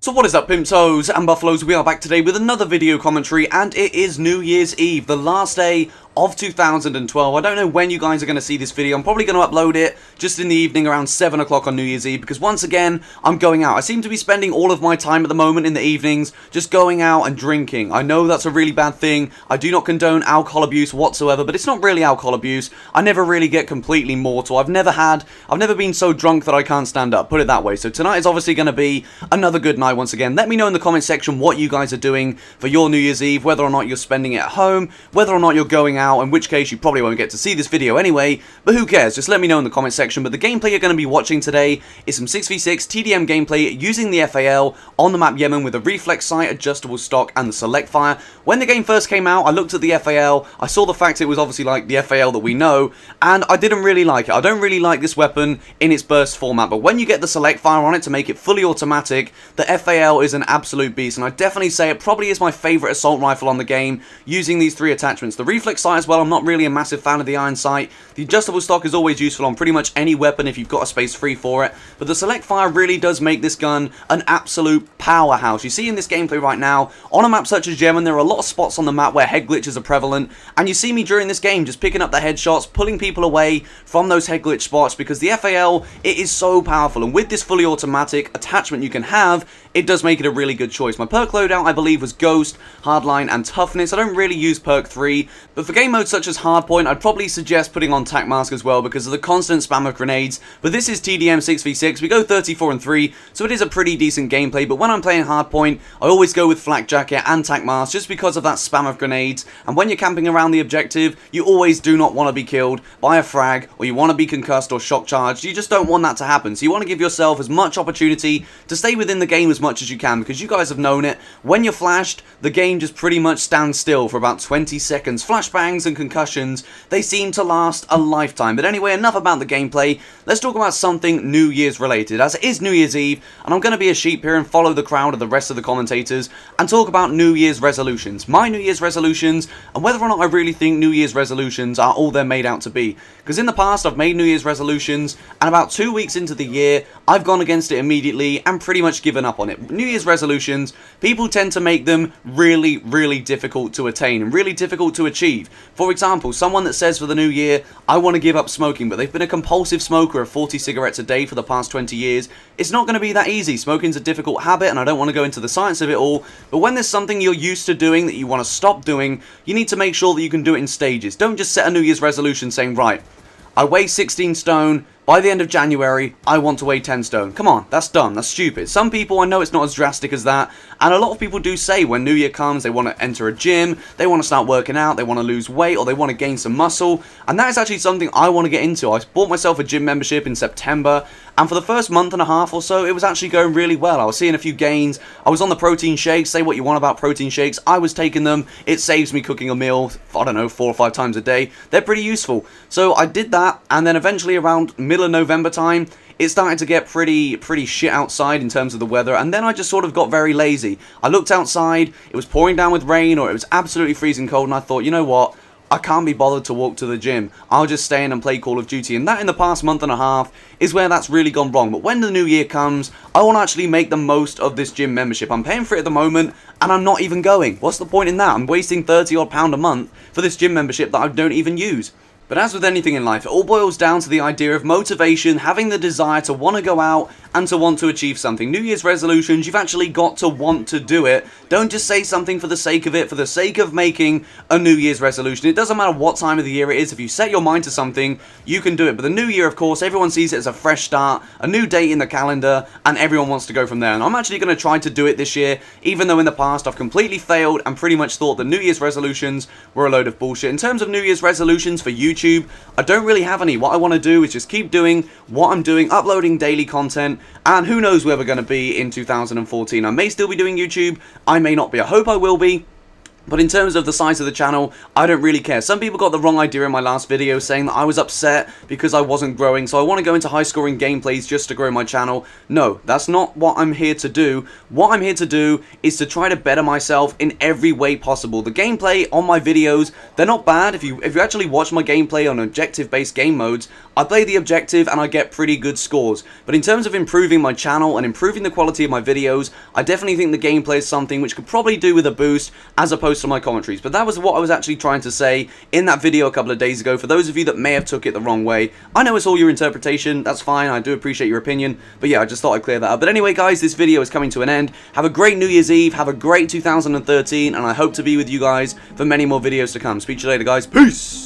So what is up, Pimptos and Buffaloes? We are back today with another video commentary, and it is New Year's Eve, the last day of 2012. I don't know when you guys are going to see this video. I'm probably going to upload it just in the evening around 7 o'clock on New Year's Eve, because once again, I'm going out. I seem to be spending all of my time at the moment in the evenings just going out and drinking. I know that's a really bad thing. I do not condone alcohol abuse whatsoever, but it's not really alcohol abuse. I never really get completely mortal. I've never been so drunk that I can't stand up, put it that way. So tonight is obviously going to be another good night once again. Let me know in the comment section what you guys are doing for your New Year's Eve, whether or not you're spending it at home, whether or not you're going out, in which case you probably won't get to see this video anyway, but who cares, just let me know in the comment section. But the gameplay you're going to be watching today is some 6v6 TDM gameplay using the FAL on the map Yemen with a reflex sight, adjustable stock, and the select fire. When the game first came out, I looked at the FAL, I saw the fact it was obviously like the FAL that we know, and I didn't really like it. I don't really like this weapon in its burst format, but when you get the select fire on it to make it fully automatic, the FAL is an absolute beast, and I definitely say it probably is my favourite assault rifle on the game using these three attachments. The reflex sight as well, I'm not really a massive fan of the iron sight. The adjustable stock is always useful on pretty much any weapon if you've got a space free for it, but the select fire really does make this gun an absolute powerhouse. You see in this gameplay right now, on a map such as Yemen, there are a lot of spots on the map where head glitches are prevalent, and you see me during this game just picking up the headshots, pulling people away from those head glitch spots, because the FAL, it is so powerful, and with this fully automatic attachment you can have, it does make it a really good choice. My perk loadout, I believe, was Ghost, Hardline, and Toughness. I don't really use perk 3, but for game modes such as Hardpoint, I'd probably suggest putting on Tac Mask as well because of the constant spam of grenades. But this is TDM 6v6, we go 34 and 3, so it is a pretty decent gameplay, but when I'm playing Hardpoint, I always go with Flak Jacket and Tac Mask just because of that spam of grenades, and when you're camping around the objective, you always do not want to be killed by a frag, or you want to be concussed or shock charged. You just don't want that to happen, so you want to give yourself as much opportunity to stay within the game as much as you can, because you guys have known it, when you're flashed, the game just pretty much stands still for about 20 seconds. Flashbangs and concussions, they seem to last a lifetime. But anyway, enough about the gameplay, let's talk about something New Year's related, as it is New Year's Eve, and I'm going to be a sheep here and follow the crowd of the rest of the commentators and talk about New Year's resolutions, my New Year's resolutions, and whether or not I really think New Year's resolutions are all they're made out to be. Because in the past, I've made New Year's resolutions, and about 2 weeks into the year, I've gone against it immediately and pretty much given up on it. New Year's resolutions, people tend to make them really, really difficult to attain and really difficult to achieve. For example, someone that says for the new year, I want to give up smoking, but they've been a compulsive smoker of 40 cigarettes a day for the past 20 years. It's not going to be that easy. Smoking's a difficult habit, and I don't want to go into the science of it all, but when there's something you're used to doing that you want to stop doing, you need to make sure that you can do it in stages. Don't just set a New Year's resolution saying, right, I weigh 16 stone, by the end of January, I want to weigh 10 stone. Come on, that's dumb, that's stupid. Some people, I know it's not as drastic as that, and a lot of people do say when New Year comes, they want to enter a gym, they want to start working out, they want to lose weight, or they want to gain some muscle, and that is actually something I want to get into. I bought myself a gym membership in September, and for the first month and a half or so, it was actually going really well. I was seeing a few gains, I was on the protein shakes. Say what you want about protein shakes, I was taking them. It saves me cooking a meal, I don't know, 4 or 5 times a day. They're pretty useful. So I did that, and then eventually around middle of November time, it started to get pretty shit outside in terms of the weather, and then I just sort of got very lazy. I looked outside, it was pouring down with rain, or it was absolutely freezing cold, and I thought, you know what, I can't be bothered to walk to the gym. I'll just stay in and play Call of Duty. And that in the past month and a half is where that's really gone wrong. But when the new year comes, I want to actually make the most of this gym membership. I'm paying for it at the moment, and I'm not even going. What's the point in that? I'm wasting £30 odd a month for this gym membership that I don't even use. But as with anything in life, it all boils down to the idea of motivation, having the desire to want to go out and to want to achieve something. New Year's resolutions, you've actually got to want to do it. Don't just say something for the sake of it, for the sake of making a New Year's resolution. It doesn't matter what time of the year it is. If you set your mind to something, you can do it. But the new year, of course, everyone sees it as a fresh start, a new date in the calendar, and everyone wants to go from there. And I'm actually going to try to do it this year, even though in the past I've completely failed and pretty much thought that New Year's resolutions were a load of bullshit. In terms of New Year's resolutions for YouTube, I don't really have any. What I want to do is just keep doing what I'm doing, uploading daily content, and who knows where we're going to be in 2014. I may still be doing YouTube, I may not be. I hope I will be. But in terms of the size of the channel, I don't really care. Some people got the wrong idea in my last video saying that I was upset because I wasn't growing, so I want to go into high scoring gameplays just to grow my channel. No, that's not what I'm here to do. What I'm here to do is to try to better myself in every way possible. The gameplay on my videos, they're not bad. If you actually watch my gameplay on objective-based game modes, I play the objective and I get pretty good scores. But in terms of improving my channel and improving the quality of my videos, I definitely think the gameplay is something which could probably do with a boost as opposed to my commentaries. But that was what I was actually trying to say in that video a couple of days ago. For those of you that may have took it the wrong way, I know it's all your interpretation. That's fine. I do appreciate your opinion. But yeah, I just thought I'd clear that up. But anyway, guys, this video is coming to an end. Have a great New Year's Eve. Have a great 2013. And I hope to be with you guys for many more videos to come. Speak to you later, guys. Peace!